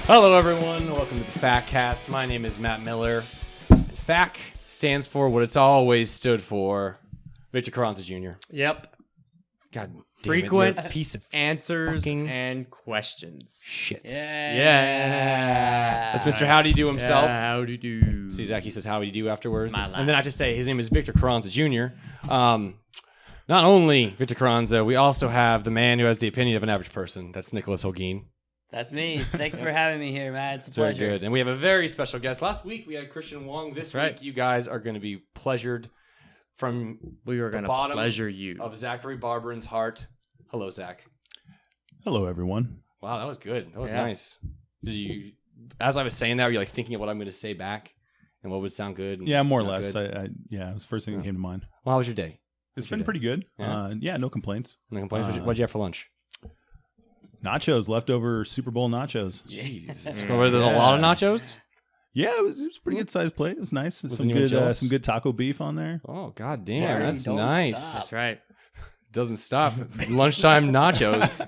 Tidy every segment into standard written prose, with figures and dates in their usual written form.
Hello, everyone. Welcome to the Fackcast. My name is Matt Miller. And FAC stands for what it's always stood for. Victor Carranza Jr. Yep. God damn Frequent it, piece of answers and questions. shit. Yeah. That's Mr. Howdy Do himself. Yeah, howdy do. See, Zach, he says howdy do afterwards. It's my line. And then I just say his name is Victor Carranza Jr. Not only Victor Carranza, we also have the man who has the opinion of an average person. That's Nicholas Holguin. That's me. Thanks for having me here, Matt. It's a Very pleasure. good. And we have a very special guest. Last week we had Christian Wong. This week you guys are going to be pleasured from We are going to bottom pleasure you. of Zachary Barberan's heart. Hello, Zach. Hello, everyone. Wow, that was good. That was nice. Did you, as I was saying that, were you like thinking of what I'm going to say back and what would sound good? And Yeah, more or not less. good? Yeah, it was the first thing that came to mind. Well, how was your day? It's been pretty good. Yeah? No complaints. No complaints. What'd you have for lunch? Nachos, leftover Super Bowl nachos. Jesus. There's a lot of nachos? Yeah, it was a pretty good sized plate. It was nice. Wasn't even jealous? Some good taco beef on there. Oh, god damn. Barry, That's don't nice. stop. That's right. Doesn't stop. Lunchtime nachos.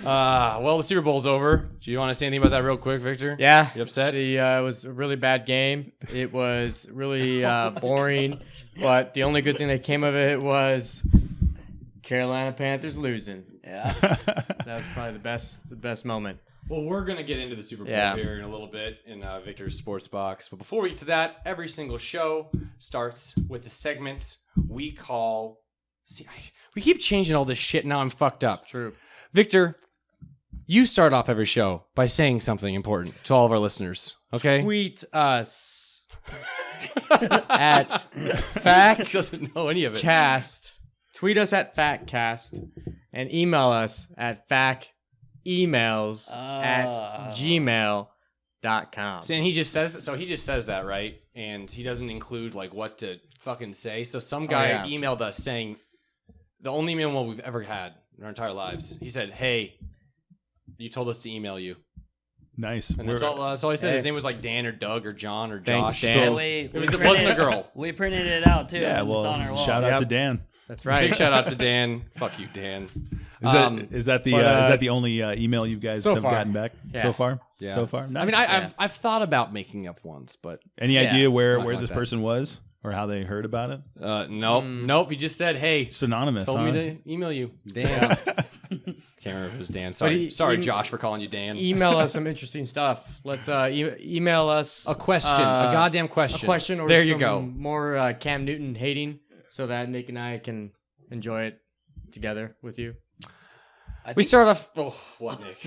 Well, the Super Bowl's over. Do you want to say anything about that real quick, Victor? Yeah. You upset? It was a really bad game. It was really boring. But the only good thing that came of it was Carolina Panthers losing. Yeah. That was probably the best moment. Well, we're going to get into the Super Bowl here in a little bit in Victor's Sports Box. But before we get to that, every single show starts with the segment we call... See, we keep changing all this shit. Now I'm fucked up. True. Victor, you start off every show by saying something important to all of our listeners, okay? Tweet us at Fact Doesn't know any of it. Cast. Tweet us at FactCast and email us at factemails@gmail.com. And he just says that. So he just says that, right? And he doesn't include like what to fucking say. So some guy emailed us saying the only email we've ever had in our entire lives. He said, "Hey, you told us to email you." Nice. And that's all he said. His name was like Dan or Doug or John or Thanks, Josh. Dan. So it wasn't a girl. We printed it out too. Yeah, and well, it's on our wall. shout out Yep. to Dan. That's Big right. shout out to Dan. Fuck you, Dan. Is that the only email you guys so have far. gotten back so far? Yeah. So far. Nice. I mean, I've thought about making up ones, but Any idea where Nothing like this that. person was or how they heard about it? nope. He just said, "Hey, It's anonymous. told huh? me to email you, Dan." Can't remember if it was Dan. Sorry, sorry, Josh, for calling you Dan. Email us some interesting stuff. Let's email us A question, a goddamn question. A question, or there you some go. more Cam Newton hating, so that Nick and I can enjoy it together with you. We start off. Oh, what, Nick?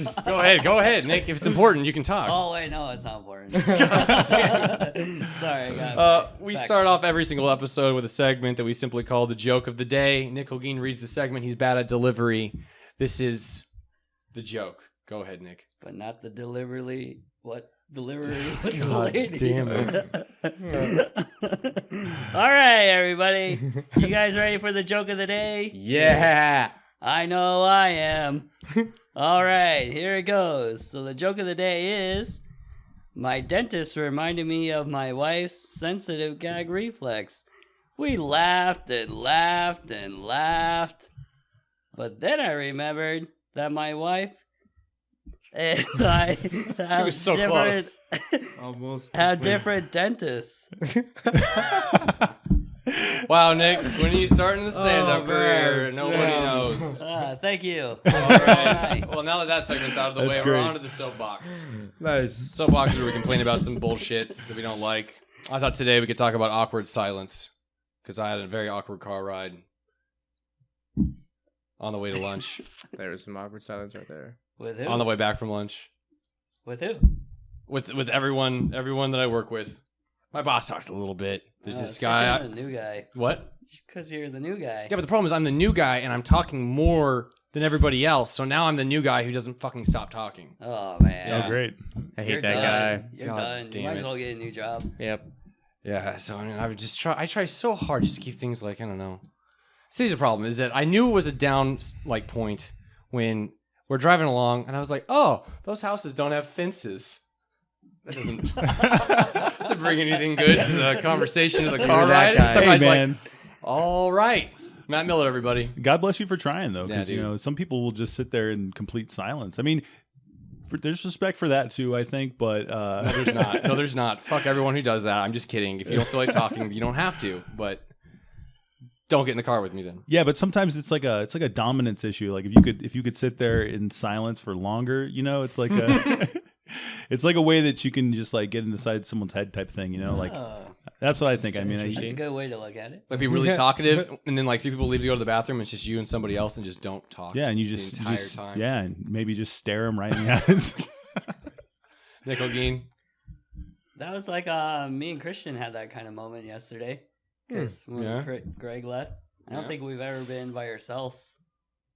Go ahead, Nick. If it's important, you can talk. Oh wait, no, it's not important. Sorry, I got We start off every single episode with a segment that we simply call the joke of the day. Nick Holguin reads the segment. He's bad at delivery. This is the joke. Go ahead, Nick. but not the delivery. What delivery? with the God lady. damn it. All right, everybody. You guys ready for the joke of the day? Yeah. I know I am. All right, here it goes. So the joke of the day is, my dentist reminded me of my wife's sensitive gag reflex. We laughed and laughed and laughed. But then I remembered that my wife and I have was so different, Almost. have different dentists. Wow, Nick. When are you starting the stand-up Oh, career? man. Nobody Yeah. knows. Thank you. All right. Well, now that segment's out of the way, That's we're great. on to the soapbox. Nice. Soapbox is where we complain about some bullshit that we don't like. I thought today we could talk about awkward silence because I had a very awkward car ride on the way to lunch, There was some awkward silence right there. With who? on the way back from lunch With who? with everyone that I work with. My boss talks a little bit. There's this guy. I'm the new guy. What? Because you're the new guy. Yeah, but the problem is I'm the new guy and I'm talking more than everybody else. So now I'm the new guy who doesn't fucking stop talking. Oh man. Yeah. Oh, great. I hate You're that done. guy. You're God done. You damn might as it. well get a new job. Yep. Yeah, so I mean, I try so hard just to keep things like, I don't know. So here's the problem is that I knew it was a down like point when we're driving along and I was like, oh, those houses don't have fences. That doesn't bring anything good to the conversation of the car that ride. guy. Some Hey, guy's man. like, all right. Matt Miller, everybody. God bless you for trying, though, Yeah, because dude. some people will just sit there in complete silence. I mean, there's respect for that too, I think. But No, there's not. No, there's not. Fuck everyone who does that. I'm just kidding. If you don't feel like talking, you don't have to. But don't get in the car with me then. yeah, but sometimes it's like a dominance issue. Like if you could sit there in silence for longer, it's like a it's like a way that you can just like get inside someone's head type thing. Like that's what I think. I mean, That's a good way to look at it. Like be really talkative, and then like 3 people leave to go to the bathroom, and it's just you and somebody else, and just don't talk. yeah, and you the just entire time. yeah, and maybe just stare them right in the eyes. Nickel Geen. That was like me and Christian had that kind of moment yesterday. Because when Yeah. Greg left, I don't Yeah. think we've ever been by ourselves.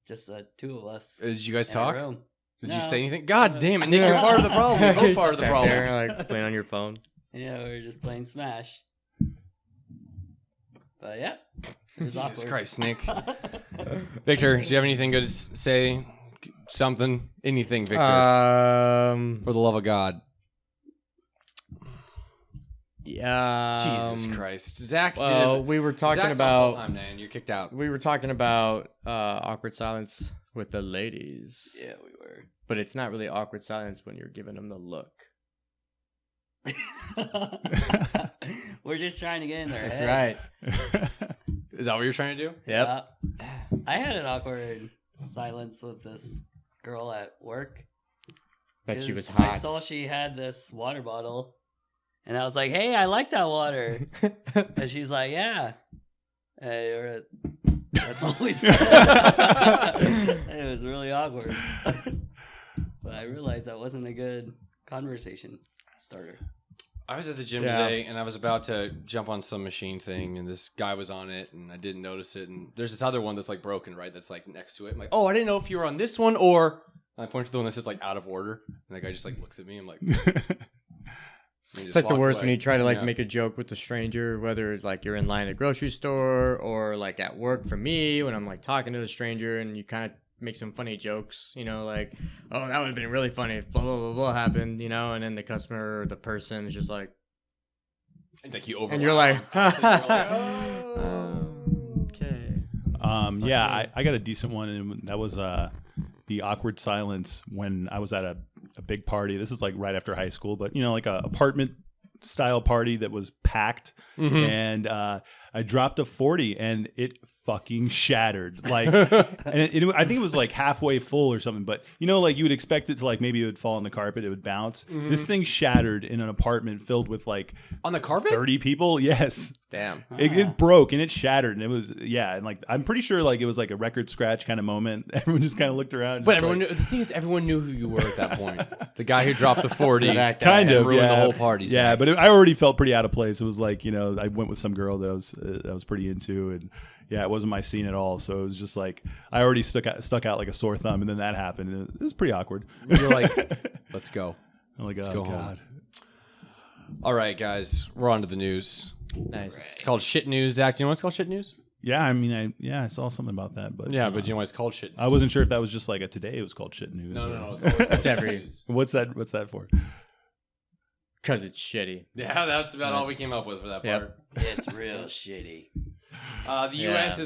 Just the two of us. Did you guys in a talk? room. Did you No. say anything? God damn it, Nick, you're part of the problem. You're both part of the Sat problem. there, like playing on your phone. Yeah, we were just playing Smash. But yeah, it was Jesus awkward. Christ, Nick. Victor, do you have anything good to say? Something? Anything, Victor? For the love of God. Yeah. Jesus Christ. Zach Well, did we were talking Zach's on about full-time, man. You're kicked out. we were talking about awkward silence with the ladies. Yeah, we were. But it's not really awkward silence when you're giving them the look. We're just trying to get in their That's heads. right. Is that what you're trying to do? Yep. Yeah. I had an awkward silence with this girl at work. Bet she 'cause was I hot. saw she had this water bottle, and I was like, "Hey, I like that water," and she's like, "Yeah." That's all we said. It was really awkward, but I realized that wasn't a good conversation starter. I was at the gym Yeah. today, and I was about to jump on some machine thing, and this guy was on it, and I didn't notice it. And there's this other one that's like broken, right? That's like next to it. I'm like, oh, I didn't know if you were on this one, or I point to the one that's just like out of order. And the guy just like looks at me. I'm like, It's like the worst when you try to like Yeah. make a joke with a stranger, whether like you're in line at a grocery store or like at work for me when I'm like talking to the stranger and you kind of make some funny jokes, like, oh, that would have been really funny if blah, blah, blah, blah happened, and then the customer or the person is just like, like you and you're like, oh. okay. Yeah, I got a decent one, and that was the awkward silence when I was at a big party. This is like right after high school, but like a apartment style party that was packed, and I dropped a 40 and it fucking shattered. Like, and I think it was like halfway full or something, but like you would expect it to like maybe it would fall on the carpet, it would bounce. This thing shattered in an apartment filled with like On the carpet? 30 people. Yes. Damn. It broke and it shattered, and it was and like I'm pretty sure like it was like a record scratch kind of moment. Everyone just kind of looked around. But just everyone like, knew, the thing is, everyone knew who you were at that point. The guy who dropped the 40. That guy. kind and of ruined yeah. the whole party. Yeah, Zach. but I already felt pretty out of place. It was like I went with some girl that I was pretty into, and yeah, it wasn't my scene at all. So it was just like I already stuck out like a sore thumb, and then that happened. And it was pretty awkward. You're like, let's go. I'm like, Let's oh go home. god. All right, guys, we're on to the news. Nice. It's called shit news. Zach, do you know what's called shit news? Yeah, I mean, I saw something about that, but Yeah, but do you know why it's called shit news? I wasn't sure if that was just like a today. It was called shit news. No. or- It's always It's shit every- news. What's that? What's that for? Because it's shitty. Yeah, that's about all we That's- came up with for that Yep. part. It's real shitty. The Yeah. U.S.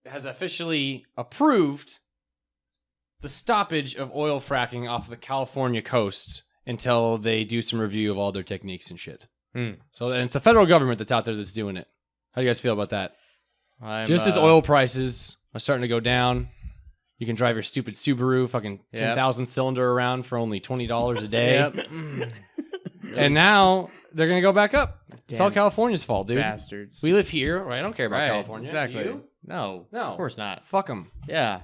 has officially approved the stoppage of oil fracking off the California coast until they do some review of all their techniques and shit. So and it's the federal government that's out there that's doing it. How do you guys feel about that? Just as oil prices are starting to go down, you can drive your stupid Subaru fucking 10,000 cylinder around for only $20 a day. Yep. And now they're going to go back up. It's all Damn California's fault, dude. bastards. We live here, right? I don't care about Right, California. Exactly. Do you? No. No. Of course not. Fuck them. Yeah.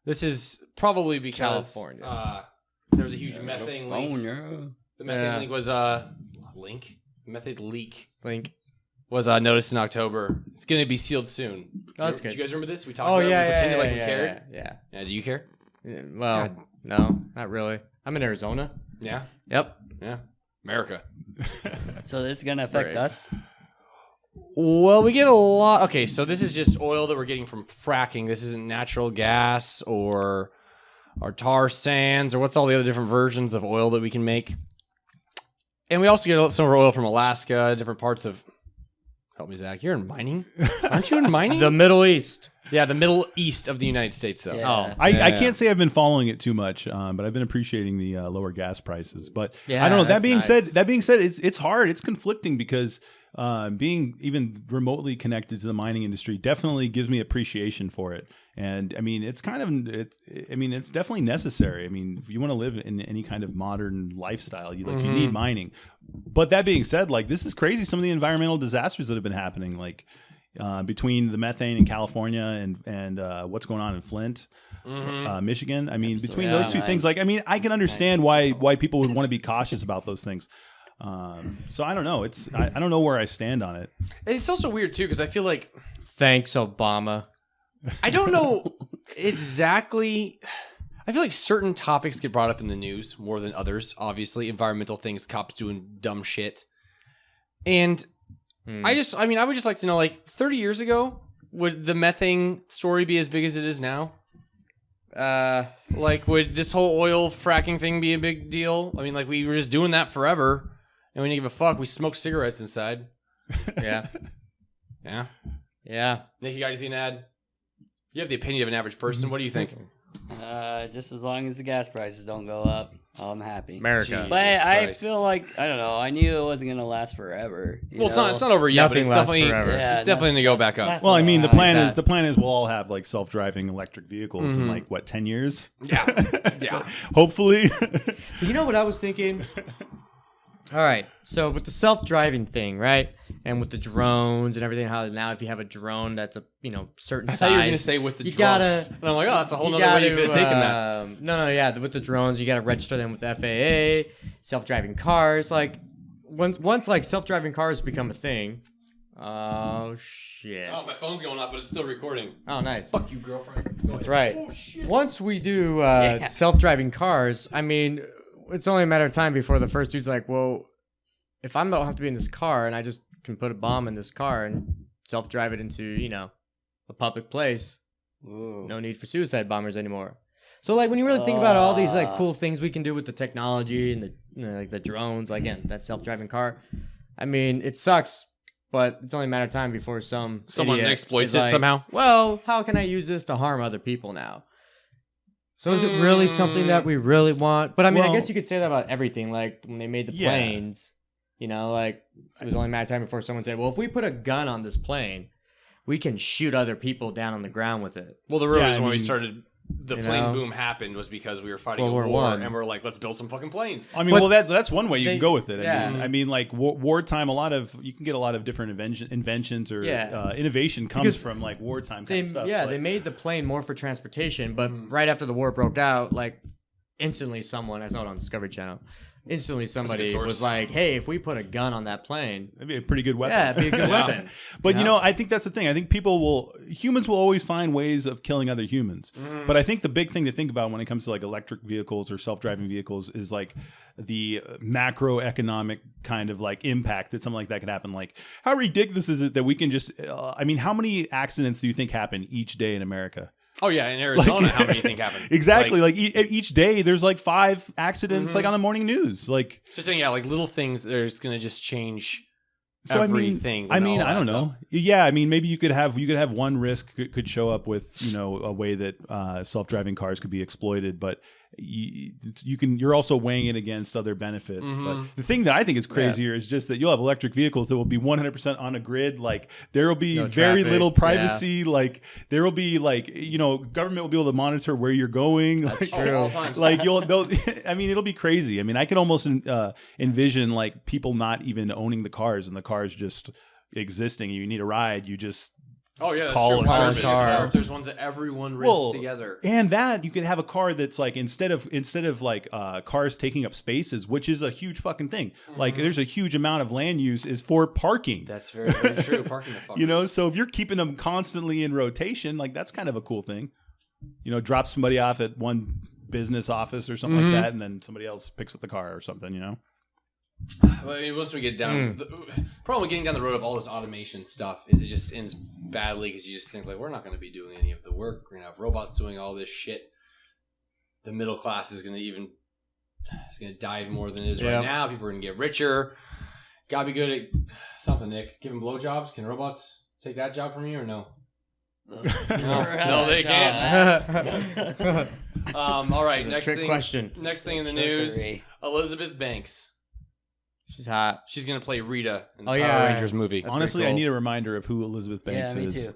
This is probably because California. there was a huge methane leak. California. The methane Yeah. leak was methane leak Link. was noticed in October. It's going to be sealed soon. Oh, that's Do good. you guys remember this? We talked Oh, about it. yeah, We yeah, pretended yeah, like we yeah, cared. yeah. Yeah, do you care? Yeah. Well, God. no, not really. I'm in Arizona. Yeah. Yep. Yeah. America. So this is gonna affect Right. us. Well, we get a lot. Okay, so this is just oil that we're getting from fracking. This isn't natural gas or tar sands or what's all the other different versions of oil that we can make. And we also get some of our oil from Alaska, different parts of. Help me, Zach. You're in mining, aren't you? In mining? The Middle East. Yeah, the Middle East of the United States, though. Yeah. I can't say I've been following it too much, but I've been appreciating the lower gas prices. But Yeah, I don't know. That that's being said, it's hard. It's conflicting because being even remotely connected to the mining industry definitely gives me appreciation for it. And I mean, it's definitely necessary. I mean, if you want to live in any kind of modern lifestyle, you need mining. But that being said, like, this is crazy. Some of the environmental disasters that have been happening, like between the methane in California and what's going on in Flint, Michigan. I mean, between those two things, like, I mean, I can understand why people would want to be cautious about those things. So I don't know. I don't know where I stand on it. And it's also weird too because I feel like Thanks, Obama. I don't know exactly. I feel like certain topics get brought up in the news more than others. Obviously, environmental things, cops doing dumb shit, and I would just like to know, like, 30 years ago, would the methane story be as big as it is now? Like, would this whole oil fracking thing be a big deal? I mean, like, we were just doing that forever, and we didn't give a fuck. We smoked cigarettes inside. Yeah. Yeah. Yeah. Nick, you got anything to add? You have the opinion of an average person. What do you think? Just as long as the gas prices don't go up, I'm happy. America. Jeez. But I Christ. feel like, I don't know, I knew it wasn't going to last forever. Well, it's not over yet, Nothing but it's lasts definitely, forever. Yeah, it's definitely going to go back up. Well, I mean, the like plan is we'll all have like self-driving electric vehicles in like what 10 years? Yeah. Hopefully. You know what I was thinking? All right. So with the self-driving thing, right? And with the drones and everything, how now if you have a drone that's a certain I size, thought you were going to say with the you drugs. And I'm like, oh, that's a whole other way you could have taken that. No, yeah. With the drones, you got to register them with the FAA. Self-driving cars, like once like self-driving cars become a thing. Oh shit! Oh, my phone's going off, but it's still recording. Oh, nice. Fuck you, girlfriend. That's right. Oh, shit. Once we do self-driving cars, I mean, it's only a matter of time before the first dude's like, well, if I don't have to be in this car and I just can put a bomb in this car and self-drive it into, a public place, no need for suicide bombers anymore. So, like, when you really think about all these, like, cool things we can do with the technology and the, like, the drones, like, again, that self-driving car, I mean, it sucks, but it's only a matter of time before someone exploits is it like, somehow. Well, how can I use this to harm other people now? So is it really something that we really want? But I mean, I guess you could say that about everything. Like when they made the planes, like it was only a matter of time before someone said, well, if we put a gun on this plane, we can shoot other people down on the ground with it. Well, the real reason I why we mean, started the plane boom happened was because we were fighting World a War war, One. and we're like, let's build some fucking planes. I mean, that's one way you can go with it. yeah. I mean, like wartime, you can get a lot of different inventions or innovation comes from like wartime kind of stuff. Yeah, they made the plane more for transportation, but right after the war broke out, like instantly someone, I saw it on Discovery Channel, somebody was like, hey, if we put a gun on that plane, That'd be a pretty good weapon. yeah, it'd be a good weapon. But I think that's the thing. I think humans will always find ways of killing other humans. But I think the big thing to think about when it comes to like electric vehicles or self-driving vehicles is like the macroeconomic kind of like impact that something like that could happen. Like, how ridiculous is it that we can just, how many accidents do you think happen each day in America? Oh yeah, in Arizona, how many do you think happened? Exactly. Like each day, there's like 5 accidents, like on the morning news. Like, so saying, like little things that are going to just change so everything. I mean, I don't know. Yeah, I mean, maybe you could have one risk could show up with a way that self-driving cars could be exploited, but you're also weighing it against other benefits. But the thing that I think is crazier is just that you'll have electric vehicles that will be 100% on a grid. Like there will be very little privacy. Yeah. Like there will be government will be able to monitor where you're going. That's true. All times. Like I mean, it'll be crazy. I mean, I can almost envision like people not even owning the cars and the cars just existing. You need a ride, you just call a service car. If there's ones that everyone rigs together, and that you can have a car that's like instead of like cars taking up spaces, which is a huge fucking thing. Like there's a huge amount of land use is for parking. That's very, very true. Parking the fuckers. So if you're keeping them constantly in rotation, like that's kind of a cool thing. Drop somebody off at one business office or something like that, and then somebody else picks up the car or something. Well, I mean, once we get down, the problem with getting down the road of all this automation stuff is it just ends badly because you just think like we're not going to be doing any of the work. We're going to have robots doing all this shit. The middle class is going to die more than it is right now. People are going to get richer. Got to be good at something, Nick. Giving blowjobs. Can robots take that job from you or no? No, they can't. All right, next trick thing. question. Next thing in the news: Trickery. Elizabeth Banks. She's hot. She's gonna play Rita in the Oh, Power yeah. Rangers movie. That's Honestly, pretty I cool. need a reminder of who Elizabeth Banks Yeah, me is. too.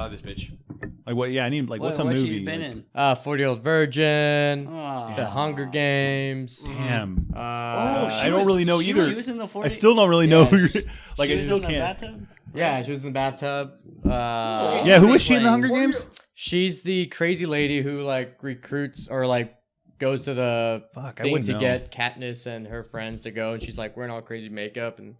This bitch. Like what? Yeah, I need like what's a what movie? she's been Like, in? 40-Year-Old Virgin. Aw. The Hunger Games. Damn. I don't really know either. She was in the 40. I still don't really Yeah, know who. she- Like she I was still in the can't. bathtub? Yeah, she was in the bathtub. Yeah, who is she in the Hunger Games? She's the crazy lady who like recruits or like goes to the Fuck, I thing wouldn't to know. get Katniss and her friends to go, and she's like wearing all crazy makeup and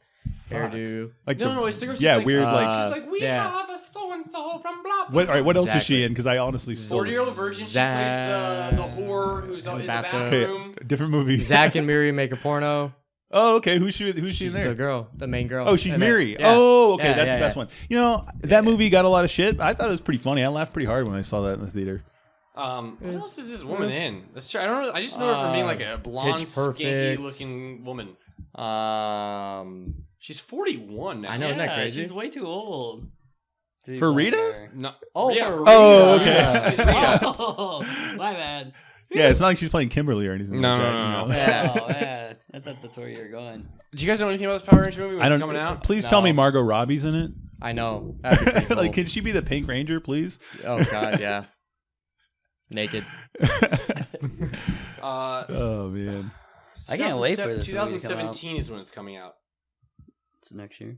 hairdo. Like No, it's the girl. yeah, like, weird. Like she's like, we yeah. have a so and so from blah blah. what? All right, what else is Exactly. she in? Because I honestly still. 40-year-old virgin. She Zack. plays the whore who's in the bathtub. bathroom. Okay, different movie. Zach and Miri make a porno. Oh, okay. Who's she in She's there? the girl, the main girl. Oh, she's And then- Miri. yeah. Oh, okay. Yeah, That's yeah, the best yeah. one. You know, that movie got a lot of shit. I thought it was pretty funny. I laughed pretty hard when I saw that in the theater. What else is this woman in? Let's try. I don't know. I just know her from being like a blonde, Pitch skanky Perfect. looking woman. Um, She's 41 now. I know, isn't that crazy? She's way too old. to be For playing Rita? her. No. Oh, yeah, for Oh, Rita. okay. It's Rita. Oh, my bad. Yeah, it's not like she's playing Kimberly or anything. No, like that, no, you no, know? Yeah. Oh, man. I thought that's where you were going. Do you guys know anything about this Power Ranger movie? When I it's don't. coming out? Please No. tell me Margot Robbie's in it. I know. That'd be pretty cool. Like, can she be the Pink Ranger, please? Oh God, yeah. Naked. Oh man. I can't wait for this movie to come out. 2017 is when it's coming out. It's next year.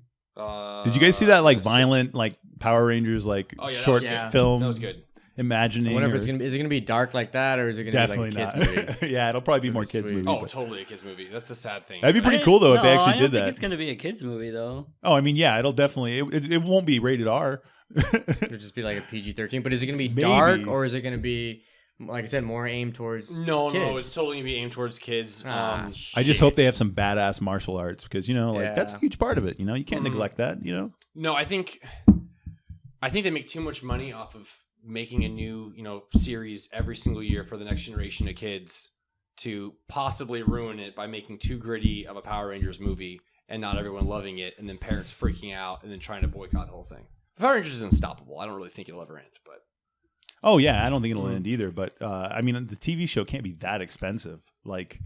Did you guys see that like let's- violent like Power Rangers like Oh, yeah, that short was good. film? That was good. Imagining. I wonder if or- it's gonna be. Is it gonna be dark like that, or is it gonna definitely be like a kids not. movie? Yeah, it'll probably be That'd more be kids sweet. movie. Oh, but- totally a kids movie. That's the sad thing. That'd be pretty cool though if they actually I did don't think that. it's going to be a kids movie though. Oh, I mean, yeah, it'll definitely. It won't be rated R. It'll just be like a PG-13. But is it gonna be Maybe. dark, or is it gonna be, like I said, more aimed towards? No, kids? it's totally gonna be aimed towards kids. I just hope they have some badass martial arts because like that's a Yeah. huge part of it. You can't neglect that. No, I think they make too much money off of making a new, series every single year for the next generation of kids to possibly ruin it by making too gritty of a Power Rangers movie and not everyone loving it, and then parents freaking out and then trying to boycott the whole thing. Power Rangers is unstoppable. I don't really think it'll ever end, but Oh yeah, I don't think it'll end either. But I mean, the TV show can't be that expensive. Like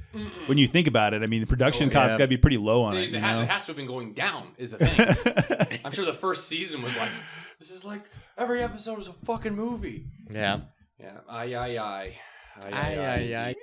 when you think about it, I mean, the production Oh, costs yeah. got to be pretty low on it. it has to have been going down. Is the thing. I'm sure the first season was like, this is like every episode is a fucking movie. Yeah. Yeah. Aye. Aye.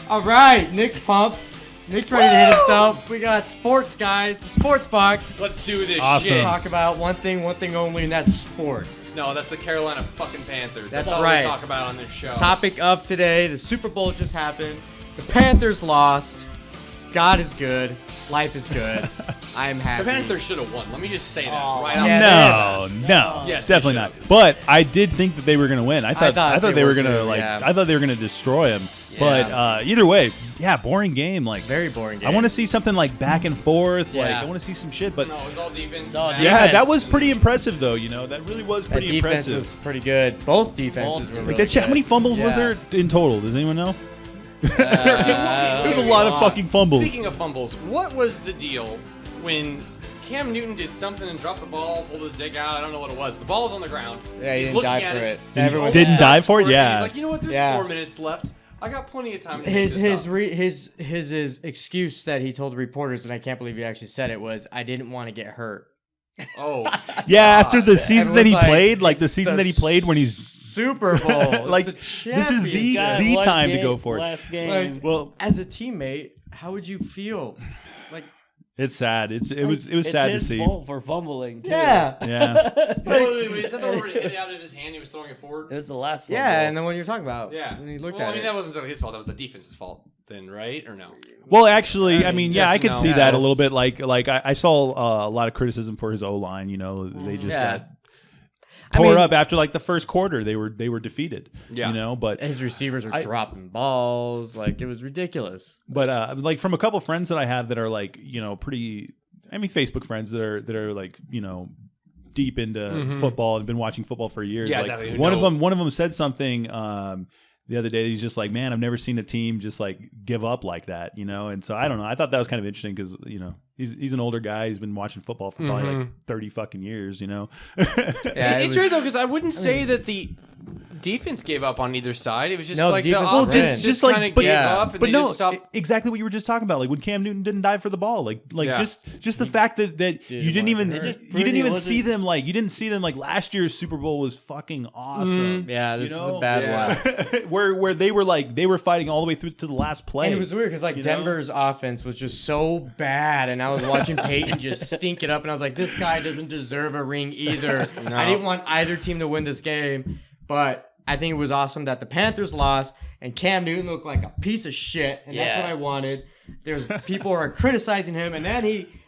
All right, Nick's pumped. Nick's ready to hit himself. We got sports, guys. The sports box. Let's do this Awesome. shit. Talk about one thing only, and that's sports. No, that's the Carolina fucking Panthers. That's all right. we talk about on this show. Topic of today: the Super Bowl just happened. The Panthers lost. God is good. Life is good. I'm happy. The Panthers should have won. Let me just say that Oh, right yeah, out. No, Yes, they definitely not. should've. But I did think that they were going to win. I thought they were going to too, yeah. I thought they were going to destroy them. But either way, yeah, boring game. Like Very boring game. I want to see something like back and forth. Like Yeah. I want to see some shit. But No, it was all defense. It's all Matt. yeah, that defense. was pretty impressive though. That really was That pretty defense impressive. was pretty good. Both defenses were Both really Like that shit, how good. many fumbles was Yeah. there in total? Does anyone know? Uh, There's a lot of fucking fumbles. Speaking of fumbles, what was the deal when Cam Newton did something and dropped the ball, pulled his dick out? I don't know what it was. The ball's on the ground. Yeah, he He's didn't looking dive at for it. He Everyone Didn't almost dive dives for it? and Yeah. He's like, you know what? There's Yeah. 4 minutes left. I got plenty of time to make this up. His excuse that he told the reporters, and I can't believe he actually said it, was I didn't want to get hurt. Oh, Yeah, after the season that he Everyone's played, like the "It's season that he played when he's Super Bowl, like, it's this is the God, the one time to game, go for it. last game. Like, Well, as a teammate, how would you feel? Like, it's sad. It was it's sad to his see. fault for fumbling too. yeah, Yeah. wait, is that the one where he hit it out of his hand? He was throwing it forward. It was the last fumble. yeah, and then what you're talking about? Yeah. and he looked well, at I mean, it. that wasn't his fault. That was the defense's fault, then, right? Or no? Well, actually, I mean, yeah, yes I and could no. see Yeah, that a that's- little bit. Like I saw a lot of criticism for his O line. They just Yeah. got I tore mean- up after like the first quarter. They were defeated. Yeah. But His receivers are dropping balls. Like, it was ridiculous. like from a couple friends that I have that are like pretty. I mean, Facebook friends that are like deep into football and been watching football for years. Yeah, like, exactly. One of them said something the other day. He's just like, man, I've never seen a team just like give up like that, you know? And so I don't know. I thought that was kind of interesting because, you know, he's an older guy. He's been watching football for probably like 30 fucking years, you know? Yeah, It's weird though, because I wouldn't say that the defense gave up on either side. It was just like the defense was offense just like- kind of but- gave yeah. up and But they no, just stopped. exactly what you were just talking about. Like when Cam Newton didn't dive for the ball, like Yeah. just the fact that you didn't even It just you proved didn't he even wasn't- see them like you didn't see them like last year's Super Bowl was fucking awesome. Yeah, this You is know? a bad one. where they were fighting all the way through to the last play. And it was weird because like You know? Denver's offense was just so bad, and I was watching Peyton just stink it up, and I was like, this guy doesn't deserve a ring either. I didn't want either team to win this game, but I think it was awesome that the Panthers lost and Cam Newton looked like a piece of shit, and that's Yeah. what I wanted. There's people are criticizing him, and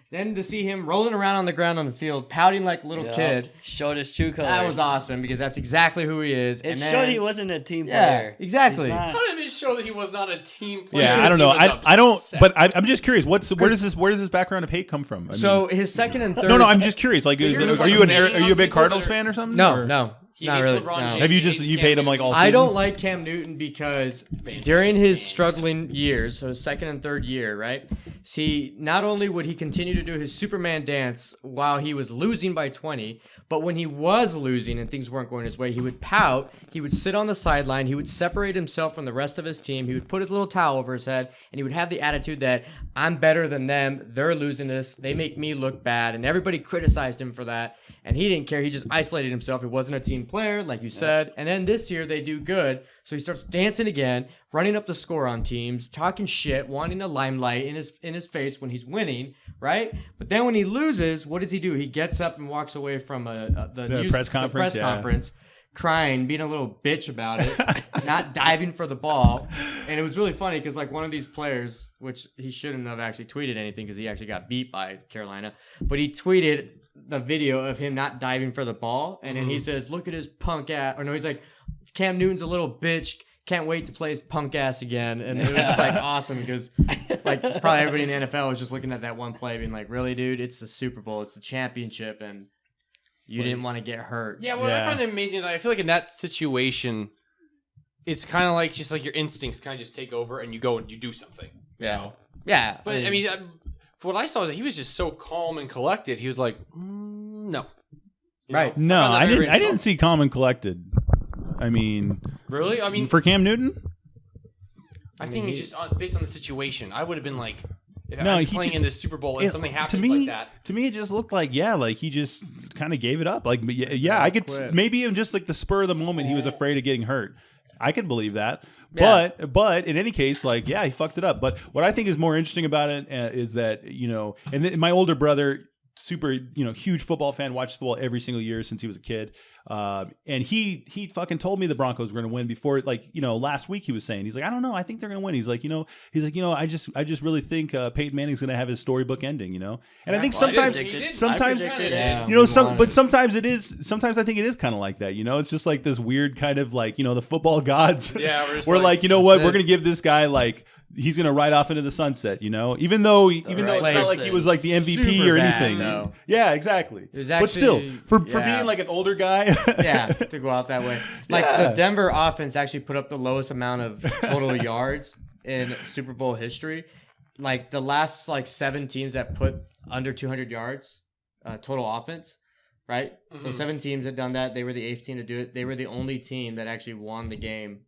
then to see him rolling around on the ground on the field, pouting like a little kid. Showed his true colors. That was awesome because that's exactly who he is. It and showed then, he wasn't a team Yeah, player. exactly. He's not- How did it show that he was not a team player? yeah, I He don't know. was I don't. upset. But I'm just curious. Where does this background of hate come from? I mean, So his second and third. no, I'm just curious. Like, You're just, are like, you hating a on big people Cardinals that are- fan or something? No, Or- no, He not hates really. LeBron no. James. Have you He hates you Cam paid him like all Newton. season? I don't like Cam Newton because during his struggling years, so his second and third year, right? See, not only would he continue to do his Superman dance while he was losing by 20, but when he was losing and things weren't going his way, he would pout, he would sit on the sideline, he would separate himself from the rest of his team, he would put his little towel over his head, and he would have the attitude that I'm better than them, they're losing this, they make me look bad, and everybody criticized him for that, and he didn't care, he just isolated himself, he wasn't a team player, like you said, and then this year they do good, so he starts dancing again, running up the score on teams, talking shit, wanting a limelight in his face when he's winning, right? But then when he loses, what does he do? He gets up and walks away from the press conference, yeah. conference, crying, being a little bitch about it, not diving for the ball. And it was really funny because like one of these players, which he shouldn't have actually tweeted anything because he actually got beat by Carolina, but he tweeted the video of him not diving for the ball, and then he says, "Look at his punk ass," or no, he's like, "Cam Newton's a little bitch. Can't wait to play his punk ass again." And it was just like awesome because like probably everybody in the NFL was just looking at that one play being like, really, dude, it's the Super Bowl, it's the championship, and you didn't want to get hurt. Yeah, what I find amazing is I feel like in that situation, it's kind of like just like your instincts kind of just take over and you go and you do something. Yeah. Yeah. But I mean, for what I saw is that he was just so calm and collected. He was like, no. You know? Right. No, found that I very didn't. I didn't original. see calm and collected. I mean, Really? I mean, for Cam Newton, I think it's just based on the situation. I would have been like, if No, I was he playing just- in this Super Bowl and something happens to me, like that. to me, it just looked like like he just kind of gave it up. Like yeah, I could quit. maybe in just like the spur of the moment, he was afraid of getting hurt. I could believe that. Yeah. But in any case, like yeah, he fucked it up. But what I think is more interesting about it is that and my older brother, super huge football fan, watched football every single year since he was a kid. And he fucking told me the Broncos were going to win before, last week he was saying, he's like, I don't know, I think they're going to win. He's like, I just really think Peyton Manning's going to have his storybook ending, And I think sometimes, I predicted it. but sometimes I think it is kind of like that, It's just like this weird kind of like, the football gods. Yeah, we're just we're like, like, what, it. we're going to give this guy like, he's gonna ride off into the sunset, even though it's not like he was like the MVP Super or bad, anything. though. Yeah, exactly. was But still, actually- for yeah. being like an older guy, Yeah, to go out that way. Like Yeah. the Denver offense actually put up the lowest amount of total yards in Super Bowl history. Like the last 7 teams that put under 200 yards total offense, right? So 7 teams had done that. They were the 8th team to do it. They were the only team that actually won the game.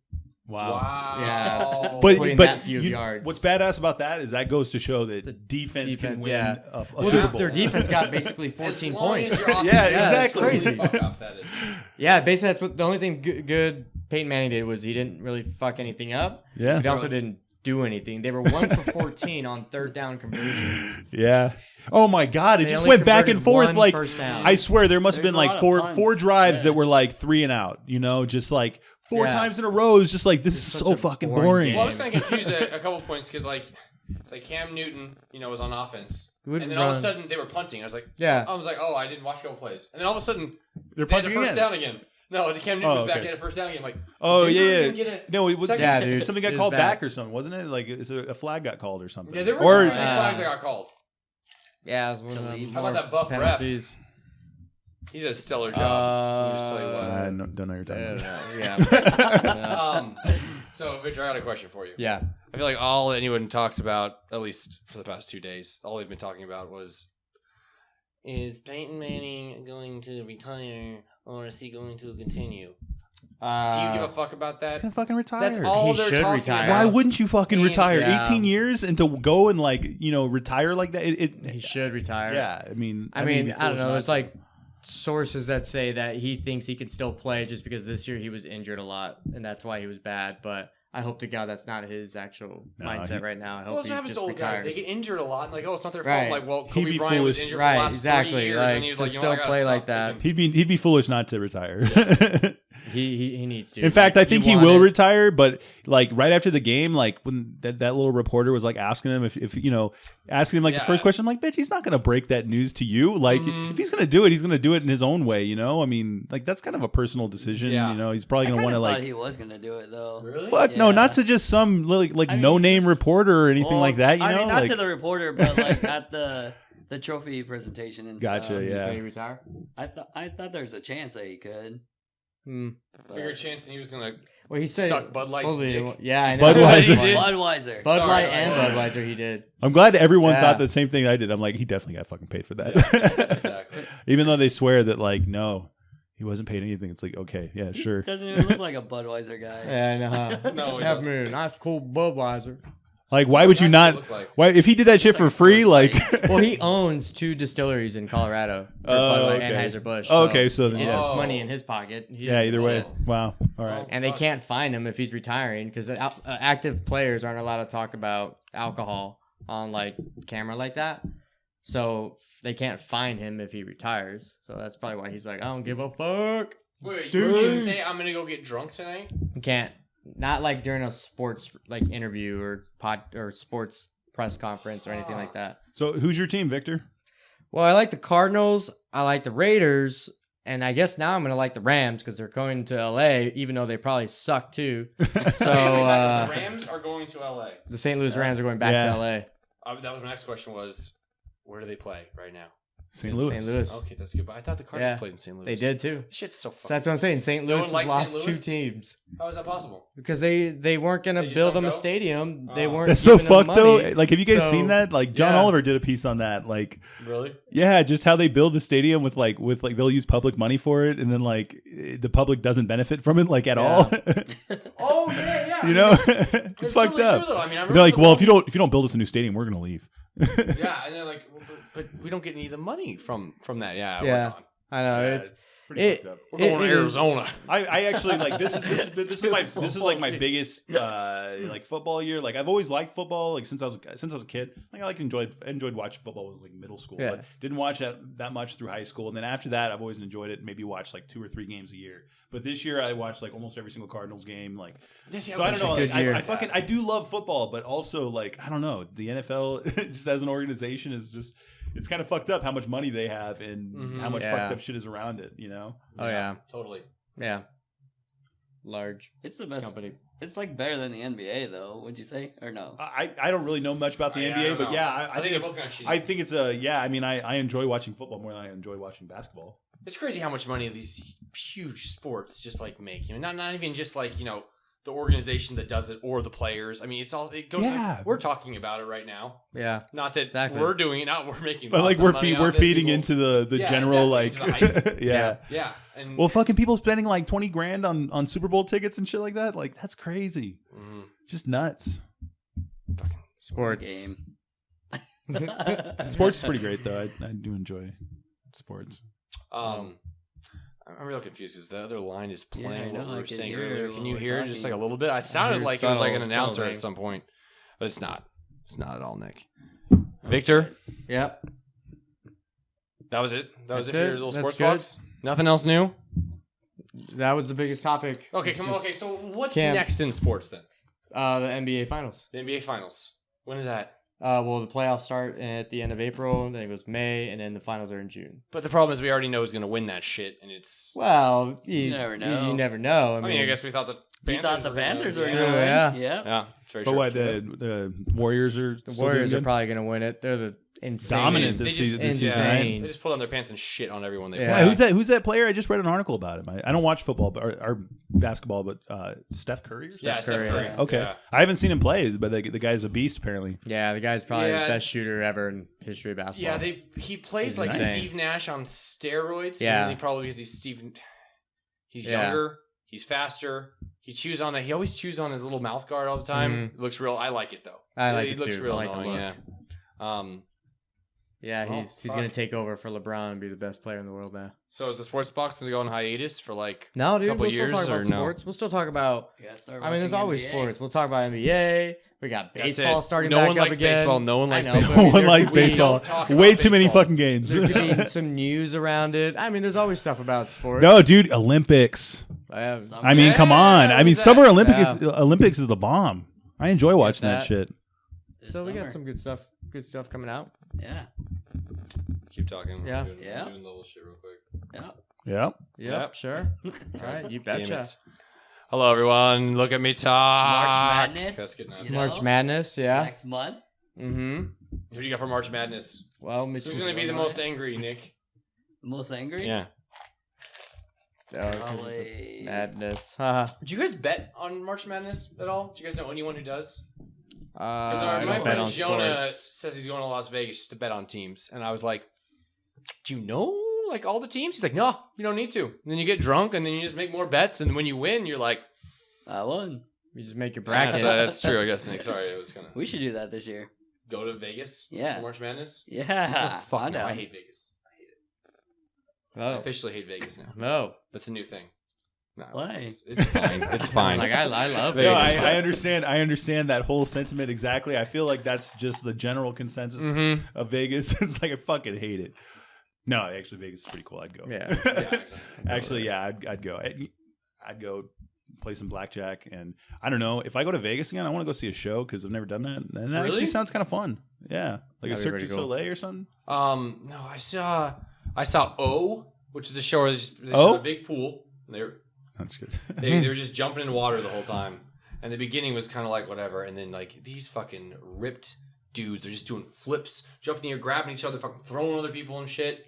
Wow. Yeah. but Putting but that few yards. what's badass about that is that goes to show that defense can defense, win yeah. a Well, Super Bowl. their defense got basically 14 points. Yeah, exactly. It's crazy. Fuck up, that is. Yeah, basically that's what the only thing good Peyton Manning did was he didn't really fuck anything up. Yeah. But he also didn't do anything. They were 1 for 14 on third down conversions. Yeah. Oh my God! It They just only went back converted and forth. one Like first down. I swear, there must have There's been a like lot of four punts. drives Yeah. that were like 3 and out. Just like 4 Yeah. times in a row. It's just like this is such so a fucking boring boring. game. Well, I was kind of confused at a couple points because it's like Cam Newton, was on offense, Would and then all of a run. sudden they were punting. I was like, Yeah. I didn't watch a couple plays, and then all of a sudden They're they had the punting first again. down again. No, Cam Newton was back. okay. They had a first down again. I'm like, Oh did they yeah, even get a no, it was second- Yeah, dude. something It got was called bad. back or something, wasn't it? Like a flag got called or something. Yeah, there were or some crazy flags that got called. Yeah, it was one of the How about that buff ref? penalties. He did a stellar job. Let me just tell you what. I don't know what you're talking about. Yeah. So, Victor, I got a question for you. Yeah. I feel like all anyone talks about, at least for the past 2 days, all they've been talking about was, is Peyton Manning going to retire or is he going to continue? Do you give a fuck about that? He's gonna fucking retire. That's all He they're should talking retire. about. Why wouldn't you fucking retire? Yeah. 18 years and to go and like retire like that? He should retire. Yeah, I mean, I don't know. There's like sources that say that he thinks he could still play just because this year he was injured a lot and that's why he was bad. But I hope to God that's not his actual mindset right now. I hope Well, he that's just old retires. guys. They get injured a lot. And like, oh, it's not their Right. fault. Like, well, He'd Kobe be Bryant was foolish. injured for Right, the last 30 exactly. years, Like, and he was to like, you know, still I gotta play stop like that. thinking. he'd be foolish not to retire. He needs to. In fact, I think he want will it. retire, but like right after the game, like when that little reporter was like asking him if asking him like the first question, I'm like, bitch, he's not gonna break that news to you. Like if he's gonna do it, he's gonna do it in his own way. I mean, like that's kind of a personal decision. Yeah. He's probably gonna want to thought like. he was gonna do it though. Really? Fuck no, Yeah. not to just some like I mean, no name just- reporter or anything Well, like that. I mean, not like, to the reporter, but like at the trophy presentation and Gotcha, stuff. yeah. Say he retire. I thought there's a chance that he could. Bigger chance than he was gonna Well, he said suck Bud Light's supposedly- dick. Yeah, I know. Budweiser. Budweiser. Bud Sorry, Light Bud and Light. Budweiser. He did. I'm glad everyone Yeah. thought the same thing I did. I'm like, he definitely got fucking paid for that. Exactly. Even though they swear that like, no, he wasn't paid anything. It's like, okay, yeah, sure. Doesn't even look like a Budweiser guy. Yeah, I know. No, he Have doesn't. me a nice cool Budweiser. Like, why would you What not? does he look like? Why if he did that shit Looks for like a free? Forrest Like, Gump. Well, he owns 2 distilleries in Colorado. For Oh, Bud Light okay. and Anheuser-Busch. Oh, okay, so then, he yeah. puts money in his pocket. He yeah, doesn't either give a way. shit. Wow. All right. And they Fuck. can't find him if he's retiring because active players aren't allowed to talk about alcohol on like camera like that. So they can't find him if he retires. So that's probably why he's like, I don't give a fuck. Wait, you can Deuce. say I'm gonna go get drunk tonight? You can't. Not like during a sports like interview or sports press conference or anything like that. So, who's your team, Victor? Well, I like the Cardinals. I like the Raiders. And I guess now I'm going to like the Rams because they're going to LA, even though they probably suck too. So the Rams are going to LA. the St. Louis Rams are going back Yeah. to LA. That was my next question. Was where do they play right now? St. Louis. St. Louis. Okay, that's good. But I thought the Cardinals Yeah. played in St. Louis. They did too. This shit's so So fucking. that's what I'm saying. St. No Louis one has likes lost St. 2 Louis? teams How is that possible? because they weren't going They to just build don't them a go? stadium. They Oh. weren't. That's so giving them fucked though. money. Like, have you guys So, seen that? Like, John yeah. Oliver did a piece on that. Like, Really? yeah, just how they build the stadium with like they'll use public money for it, and then like the public doesn't benefit from it like at all. Oh yeah, yeah. You know, it's It's fucked totally up. true, though. I mean, I They're like, remember well, the if you don't build us a new stadium, we're gonna leave. Yeah, and they're like, but we don't get any of the money from that. Yeah, Yeah. we're gone. I know. Yeah, It's pretty it, fucked up. We're going it to is- Arizona. I actually like this is like my biggest like football year. Like I've always liked football like since I was a kid. Like I enjoyed watching football was like middle school. Yeah. But didn't watch that much through high school. And then after that I've always enjoyed it. Maybe watch like 2 or 3 games a year. But this year I watched like almost every single Cardinals game. Like so I don't know. a good Like, year. I do love football, but also like I don't know. The NFL just as an organization is just it's kind of fucked up how much money they have and how much Yeah. fucked up shit is around it. You know. Oh yeah. Totally. Yeah. Large It's the best. company. It's like better than the NBA though. Would you say or no? I don't really know much about the Yeah, I NBA, don't but know. yeah, I I think they're it's both kind of shitty. I think it's a yeah. I mean, I enjoy watching football more than I enjoy watching basketball. It's crazy how much money these huge sports just like make. I mean, not even just like the organization that does it or the players. I mean, it goes. Yeah. We're talking about it right now. Yeah. Not that Exactly. we're doing it. Not we're making. But like lots of money we're off this, feeding people- into the Yeah, general exactly, into the like yeah. Yeah, and Well, fucking people spending like 20 grand on Super Bowl tickets and shit like that. Like that's crazy. Mhm. Just nuts. Sports. Game. Sports is pretty great though. I do enjoy sports. I'm real confused because the other line is Yeah, playing I know, what we I were can saying hear earlier. it Can when you we're hear it just like a talking. little bit? It sounded like it was like an subtle announcer thing. at some point, but it's not. It's not at all, Nick. Victor, Yep. that was it. That was That's it for your it. little That's sports good. box. Nothing else new. That was the biggest topic. Okay, It's come on. just, Okay, so what's Cam. next in sports then? The NBA Finals. The NBA Finals. When is that? Well, the playoffs start at the end of April, then it goes May, and then the finals are in June. But the problem is we already know who's going to win that shit, and it's. Well, You never know. You never know. I mean, I guess we thought the You Panthers thought the were gonna- Panthers were True, going to win? yeah. Yeah. Yeah, it's very But true. what the Warriors are the still Warriors doing are good? probably going to win it. They're the insane. Dominant They this just- season. This yeah, season, right? they just pull down their pants and shit on everyone they Yeah. play. Who's that player? I just read an article about him. I don't watch football or basketball, but Steph Curry. Or Yeah, Steph Curry, Curry. yeah. Okay, Yeah. I haven't seen him play, but the guy's a beast apparently. Yeah, the guy's probably Yeah. the best shooter ever in history of basketball. Yeah, he plays He's like insane. Steve Nash on steroids. Yeah. And he probably because he's Yeah. younger, he's faster. He always chews on his little mouth guard all the time. Mhm. It looks real. I like it though. I like He it looks too. real I like the annoying. look. Yeah. Yeah, Oh, he's fuck. gonna take over for LeBron and be the best player in the world now. So is the sports box going to go on hiatus for like No, dude, couple we'll still years talk about or no? sports. We'll still talk about. You gotta start I mean, there's watching always NBA. sports. We'll talk about NBA. We got That's baseball it. starting No back one up likes again. baseball. No one likes I know, baseball. but No one there likes could be- baseball. don't talk about Way too many baseball. fucking games. There could be some news around it. I mean, there's always stuff about sports. No, dude, Olympics. Some- I mean, come on. I mean, who's Summer that? Olympics is the bomb. I enjoy watching that that. shit. this So we got summer. some good stuff coming out. Yeah. Keep talking. Yeah. I'm doing Yeah. the little shit real quick. Yeah. Yeah. Yep, sure. All right, you Damn betcha. it. Hello everyone. Look at me talk. March Madness. That's good enough. You know? March Madness, yeah. Next month. Mm-hmm. Who do you got for March Madness? Well, Who's going to be the most angry, Nick? The most angry? Yeah. Probably. Madness. Haha. Do you guys bet on March Madness at all? Do you guys know anyone who does? Because I my don't bet friend on Jonah sports. says he's going to Las Vegas just to bet on teams, and I was like, "Do you know like all the teams?" He's like, "No, you don't need to." And then you get drunk, and then you just make more bets, and when you win, you're like, I won. You just make your Yeah, bracket. that's true, I guess, Nick. Sorry, it was kind of We should do that this year. go to Vegas. Yeah. For March Madness. Yeah. Fuck I'm no, I down. hate Vegas. I Oh. officially hate Vegas now. No. That's a new thing. No, Why? It's fine. It's fine. Like I love Vegas No, is Vegas. fun. I understand. I understand that whole sentiment exactly. I feel like that's just the general consensus Mhm. of Vegas. It's like I fucking hate it. No, actually, Vegas is pretty cool. I'd go. Yeah. Actually, yeah, I'd go. I'd go play some blackjack, and I don't know if I go to Vegas again. I want to go see a show because I've never done that, and that Really? actually sounds kind of fun. Yeah, like That'd a be Cirque pretty du cool. Soleil or something. No, I saw O, which is a show where they just O? had a big pool. And I'm just kidding. they were just jumping in water the whole time. And the beginning was kind of like whatever. And then like these fucking ripped dudes are just doing flips, jumping in the air, grabbing each other, fucking throwing other people and shit.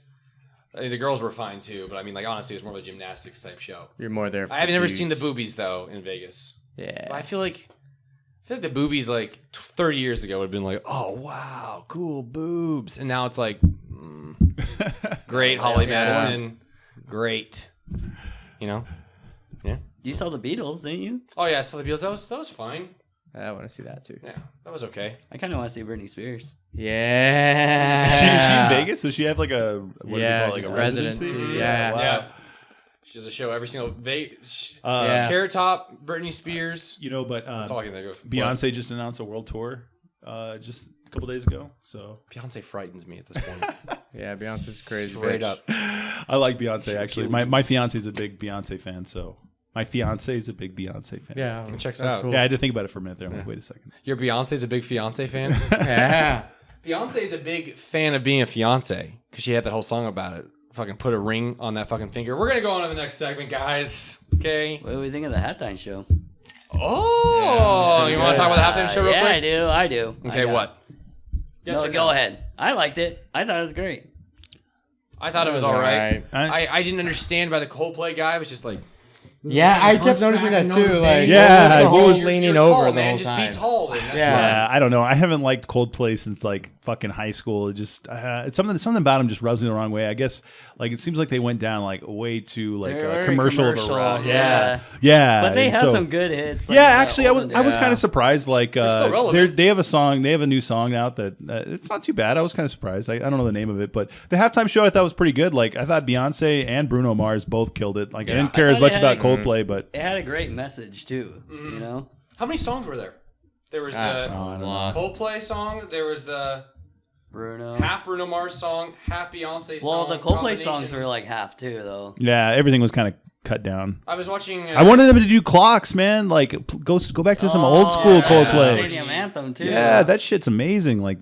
I mean, the girls were fine too, but I mean, like honestly, it was more of a gymnastics type show. You're more there for I haven't the never seen the dudes. boobies though in Vegas. Yeah. But I feel like the boobies like 30 years ago would have been like, oh wow, cool boobs, and now it's like, great Holly Yeah. Madison, great, you know. You saw the Beatles, didn't you? Oh yeah, I saw the Beatles. That was fine. I want to see that too. Yeah, that was okay. I kind of want to see Britney Spears. Yeah. Is she in Vegas? Does she have like a what Yeah, do you she's call it, like a residency. residency? Yeah. Wow. Yeah, she does a show every single Yeah. Carrot Top, Britney Spears. You know, but That's all I can think of. Beyonce just announced a world tour just a couple days ago. So Beyonce frightens me at this point. Yeah, Beyonce's crazy. Straight bitch. up. I like Beyonce actually. My fiance is a big Beyonce fan, so my fiance is a big Beyonce fan. Yeah. Checks that's out. Cool. Yeah, I had to think about it for a minute there. I'm like, wait a second. Your Beyonce's a big fiance fan. Yeah. Beyonce is a big fan of being a fiance because she had that whole song about it. Fucking put a ring on that fucking finger. We're gonna go on to the next segment, guys. Okay. What do we think of the halftime show? Oh, you want to talk about the halftime show real yeah, quick? I do. Okay, what? Yes No, or go ahead. I liked it. I thought it was great. I thought it was It was all right. alright. I didn't understand by the Coldplay guy. I was just like, Yeah, I kept noticing that too. Like, Yeah, the whole he was- leaning you're over tall, the man. whole Just time. be tall. Then. That's Yeah. why. Yeah, I don't know. I haven't liked Coldplay since like fucking high school. It just it's something about them just rubs me the wrong way. I guess like it seems like they went down like way too like They're a very commercial of a commercial, route. yeah. Yeah. But they and have so- some good hits. Yeah, like, actually, I was Yeah. kind of surprised. Like still relevant. they have a song, they have a new song out that it's not too bad. I was kind of surprised. I don't know the name of it, but the halftime show I thought was pretty good. Like I thought Beyonce and Bruno Mars both killed it. Like I didn't care I as thought much it about had a- Coldplay, but It had a great message too. You know. How many songs were there? There was I the don't know. Coldplay song. There was the Bruno. half Bruno Mars song, half Beyonce song. Well, the Coldplay combination. songs were like half too, though. yeah, everything was kind of cut down. I was watching. I wanted them to do clocks, man. Like go back to some old school yeah. Coldplay. Stadium anthem too. Yeah, that shit's amazing. Like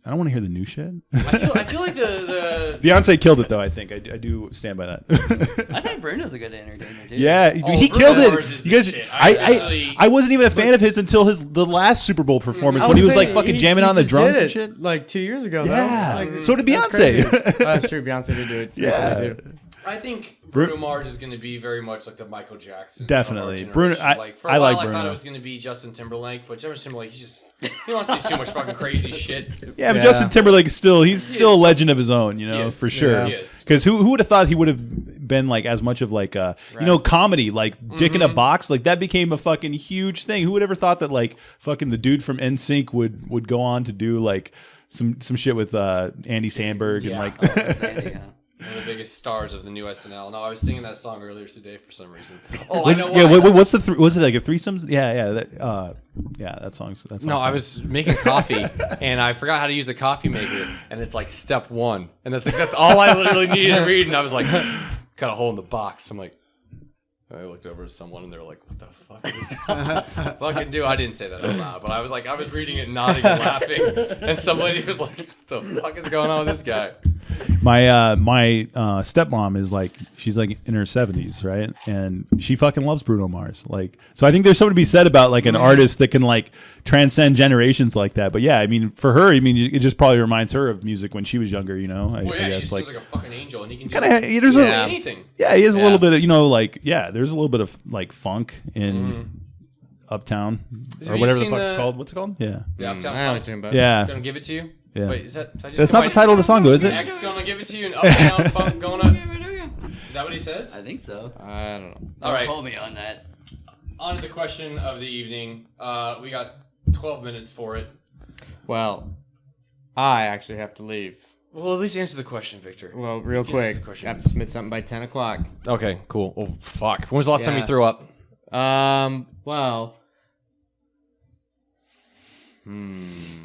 I don't want to hear the new shit. I feel like the Beyonce killed it though. I think I do stand by that. I think Bruno's a good entertainer too. Yeah, he Bruno killed Mars it. is You the guys, shit. I wasn't even a fan of his until the last Super Bowl performance I when he was saying, like fucking jamming on the just drums did and it, shit. like 2 years ago. Yeah. though. Like, So did that's Beyonce. crazy. Oh, that's true. Beyonce did do it. Yeah. recently, too. I think Bruno Mars is going to be very much like the Michael Jackson. Definitely. of our Bruno- generation. I- like for a I while, like I thought Bruno. it was going to be Justin Timberlake, but Justin Timberlake, he wants to do too much fucking crazy shit. Yeah, but Yeah. Justin Timberlake is still He is a legend of his own, you know, is. for sure. He is. Because who would have thought he would have been like as much of like comedy, like Dick in a Box, like that became a fucking huge thing. Who would ever thought that like fucking the dude from NSYNC would go on to do like some shit with Andy Samberg and Yeah. like Oh, that's Andy, huh? One of the biggest stars of the new SNL. No, I was singing that song earlier today for some reason. Oh, I know why. yeah. What's the was it like a threesomes? Yeah. That song's. No, I was making coffee and I forgot how to use a coffee maker, and it's like step 1, and that's all I literally needed to read, and I was like, cut a hole in the box. I'm like, I looked over to someone and they were like, "What the fuck is this guy fucking do?" I didn't say that out loud, but I was like, I was reading it, nodding and laughing, and somebody was like, "What the fuck is going on with this guy?" My stepmom is like she's like in her 70s, right? And she fucking loves Bruno Mars. Like, so I think there's something to be said about like an artist that can like transcend generations like that. But yeah, I mean, for her, I mean, it just probably reminds her of music when she was younger, you know? Well, yeah, I he guess just like seems like a fucking angel, and he can do kinda, there's anything. Yeah, he has a Yeah. little bit of, you know, like, yeah, there's a little bit of like funk in Uptown Have or you whatever the seen fuck it's the- called. What's it called? Yeah. Yeah, Uptown I know what Funk. you're talking about. Yeah. Gonna give it to you. Yeah. Wait, is that? Did I just That's get not the title of the song, though, is it? X gonna give it to you, and Uptown Funk gonna. Is that what he says? I think so. I don't know. All right. Don't quote me on that. On to the question of the evening. We got 12 minutes for it. Well, I actually have to leave. Well, at least answer the question, Victor. Well, real Give us the quick, question. I have to submit something by 10 o'clock. Okay, cool. Oh, fuck. When was the last time you Yeah. threw up? Well,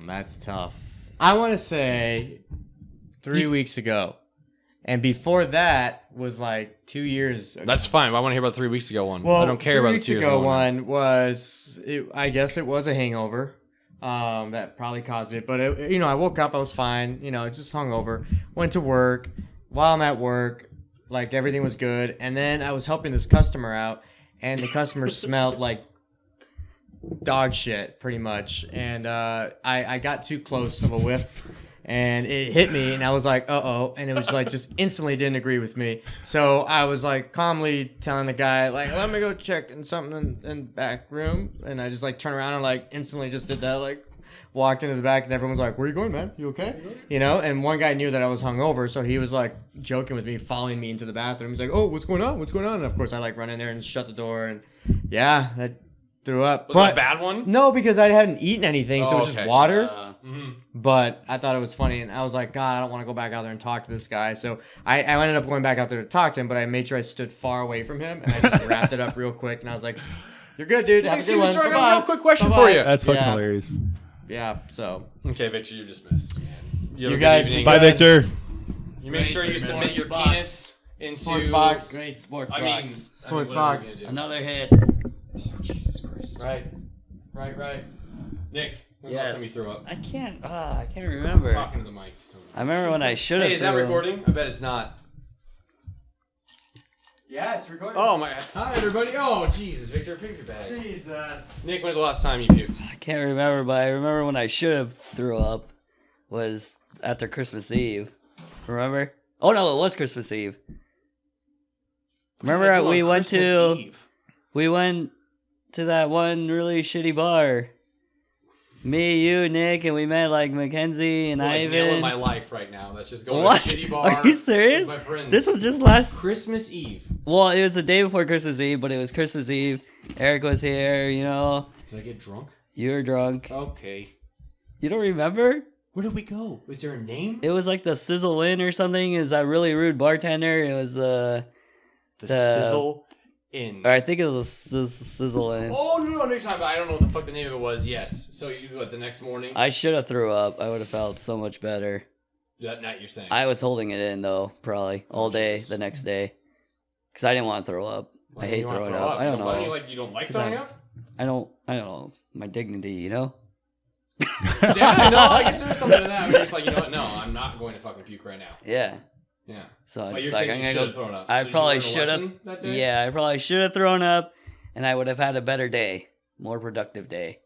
that's tough. I want to say 3 weeks ago. And before that was like 2 years ago. That's fine. I want to hear about 3 weeks ago one. Well, I don't care 3 about the weeks 2 years ago ago one. one was, I guess it was a hangover. That probably caused it. But, I woke up, I was fine, just hungover. Went to work. While I'm at work, like everything was good. And then I was helping this customer out, and the customer smelled like dog shit, pretty much. And I got too close of a whiff. And it hit me, and I was like, uh-oh. And it was like, just instantly didn't agree with me. So I was like calmly telling the guy, like, let me go check in something in the back room. And I just like turned around and like instantly just did that, like walked into the back, and everyone was like, where you going, man? You okay? And one guy knew that I was hungover, so he was like joking with me, following me into the bathroom. He's like, oh, what's going on? What's going on? And of course I like run in there and shut the door, and yeah, I threw up. Was that a bad one? No, because I hadn't eaten anything, so it was okay. just water. Mhm. But I thought it was funny, and I was like, God, I don't want to go back out there and talk to this guy. So I ended up going back out there to talk to him, but I made sure I stood far away from him, and I just wrapped it up real quick, and I was like, you're good, dude. Have a Excuse good me, one. sir, I got Bye-bye. a quick question Bye-bye. for you. That's fucking Yeah. hilarious. Yeah, so. Okay, Victor, you're dismissed. You have a good guys evening. be Bye, good. Victor. You make sure you Sports submit your box. penis into Sports box. Great sports I mean, box. Sports whatever you're box. gonna do. Another hit. Oh, Jesus Christ. Right. Nick, when's the last Yes. time you threw up? I can't remember. Talking to the mic. So. I remember when I should have. Hey, is that recording? I bet it's not. Yeah, it's recording. Oh my! Hi everybody! Oh Jesus, Victor, pick your bag. Jesus. Nick, when's the last time you puked? I can't remember, but I remember when I should have threw up was after Christmas Eve. Remember? Oh no, it was Christmas Eve. Remember What did I do we on went Christmas to Eve? we went to that one really shitty bar. Me, you, Nick, and we met like Mackenzie and I'm like Ivan. nailing my life right now. That's just going What? to a shitty bar. Are you serious? With my friends. This was just last. Christmas Eve. Well, it was the day before Christmas Eve, but it was Christmas Eve. Eric was here. Did I get drunk? You were drunk. Okay. You don't remember? Where did we go? Is there a name? It was like the Sizzle Inn or something. It was that really rude bartender. It was The Sizzle Inn. or I think it was a Sizzle Inn. Oh no, no, next time. I don't know what the fuck the name of it was. Yes. So you what? The next morning. I should have threw up. I would have felt so much better. That night you're saying. I was holding it in though, probably all day Jesus. the next day, because I didn't want to throw up. Why I don't hate you wanna throwing throw up. I don't Why know. you don't like 'Cause throwing I- up? I don't know my dignity. You know. Yeah, no, I guess there's something to that. We're just like, you know what? No, I'm not going to fucking puke right now. Yeah. Yeah. So I'm But you're just like, saying I'm you gonna should have go. thrown up. I So did you probably learn a should have. lesson that day? Yeah, I probably should have thrown up, and I would have had a better day, more productive day,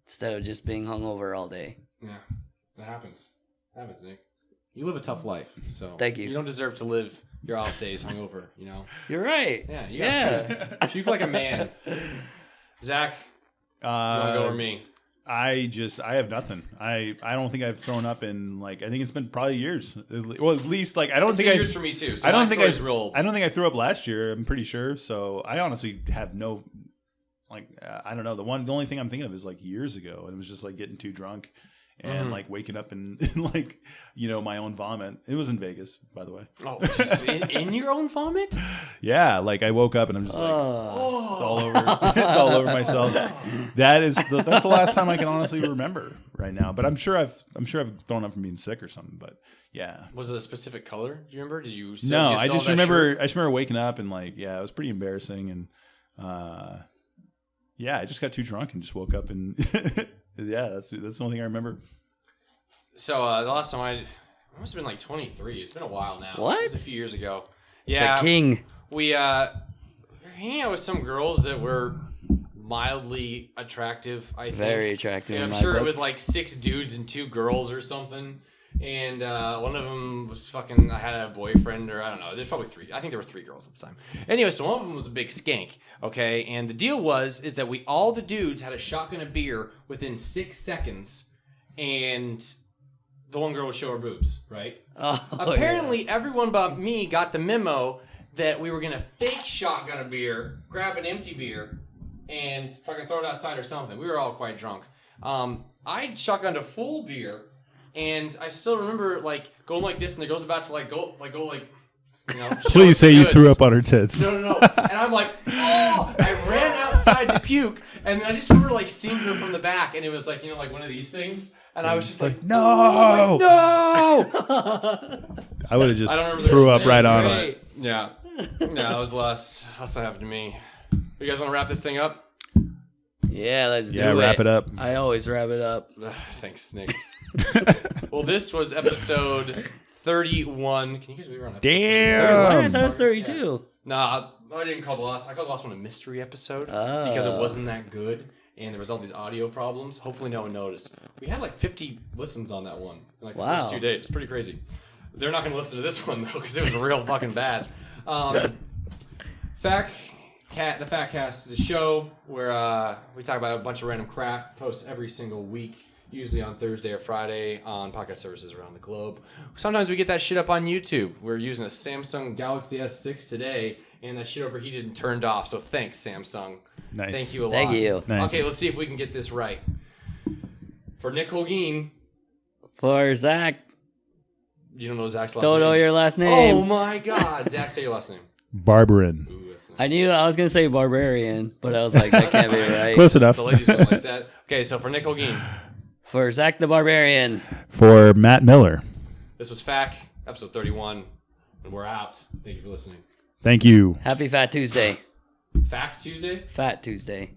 instead of just being hungover all day. Yeah. That happens. Happens, Nick. You live a tough life, so Thank you. You don't deserve to live your off days hungover. You know. You're right. Yeah. You Yeah. Puke like a man. Zach, you want to go or me? I have nothing. I don't think I've thrown up in I think it's been probably years. Well, at least I don't It's think been I. years for me too. So I don't my think story's real. I don't think I threw up last year. I'm pretty sure. So I honestly have no. I don't know. The only thing I'm thinking of is years ago, and it was just getting too drunk, and waking up in my own vomit. It was in Vegas, by the way. Oh, just in your own vomit? Yeah, I woke up and I'm just it's all over. It's all over myself. That's the last time I can honestly remember right now. But I'm sure I've thrown up from being sick or something. But yeah. Was it a specific color? Do you remember? Did you? No, I I just remember waking up and it was pretty embarrassing and yeah, I just got too drunk and just woke up and yeah, that's the only thing I remember. So the last time I must have been 23. It's been a while now. What? It was a few years ago. Yeah. The king. We were hanging out with some girls that were mildly attractive. I think. Very attractive. And in I'm my sure book. it was 6 dudes and 2 girls or something. And one of them was fucking. I had a boyfriend, or I don't know. There's probably 3. I think there were 3 girls at the time. Anyway, so one of them was a big skank. Okay, and the deal is that all the dudes had a shotgun of beer within 6 seconds, and the one girl would show her boobs. Right. Oh, Apparently, everyone but me got the memo that we were gonna fake shotgun a beer, grab an empty beer, and fucking throw it outside or something. We were all quite drunk. I shotgunned a full beer. And I still remember going like this, and the girl's about to go Please say you threw up on her tits. No. And I'm like, oh! I ran outside to puke, and then I just remember seeing her from the back, and it was one of these things, and I was just no, no. I would have just I don't remember threw the up name. right on Right. it. Yeah, that was the last that happened to me. You guys want to wrap this thing up? Yeah, let's do it. Yeah, wrap it up. I always wrap it up. Thanks, Nick. Well, this was episode 31. Can you guys believe we're on episode 31? I 31? thought it was 32. Nah, I didn't call the last. I called the last one a mystery episode because it wasn't that good, and there was all these audio problems. Hopefully, no one noticed. We had 50 listens on that one in the first 2 days. It's pretty crazy. They're not going to listen to this one though because it was real fucking bad. The Fat Cast is a show where we talk about a bunch of random crap. Post every single week. Usually on Thursday or Friday on podcast services around the globe. Sometimes we get that shit up on YouTube. We're using a Samsung Galaxy S6 today, and that shit overheated and turned off. So thanks, Samsung. Nice. Thank you a lot. Thank you. Nice. Okay, let's see if we can get this right. For Nick Holguin, For Zach, you don't know Zach's last don't name? know your last name. Oh my God, Zach, say your last name. Barbarin. Ooh, that's nice. I knew I was going to say barbarian, but I was like, that can't be right. Close enough. The ladies don't like that. Okay, so for Nick Holguin, For Zach the Barbarian. For Matt Miller. this was FAC, episode 31, and we're out. Thank you for listening. Thank you. Happy Fat Tuesday. Facts Tuesday? Fat Tuesday.